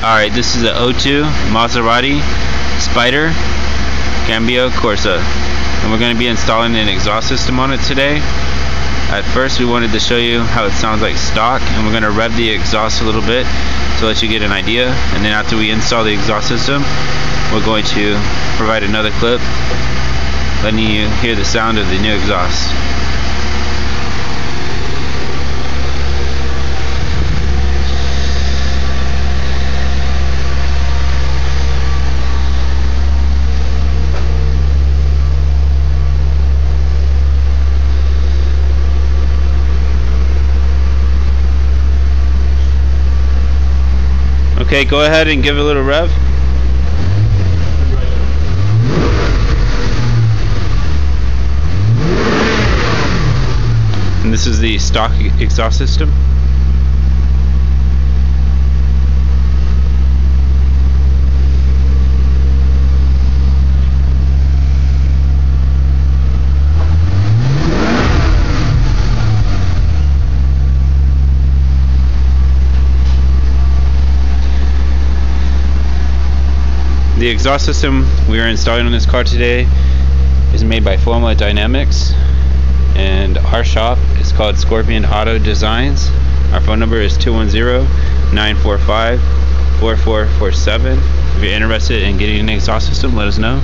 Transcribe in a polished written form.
Alright, this is a 02 Maserati Spyder Cambio Corsa, and we're going to be installing an exhaust system on it today. At first we wanted to show you how it sounds like stock, and we're going to rev the exhaust a little bit to let you get an idea, and then after we install the exhaust system we're going to provide another clip letting you hear the sound of the new exhaust. Okay, go ahead and give it a little rev. And this is the stock exhaust system. The exhaust system we are installing on this car today is made by Formula Dynamics, and our shop is called Scorpion Auto Designs. Our phone number is 210-945-4447. If you're interested in getting an exhaust system, let us know.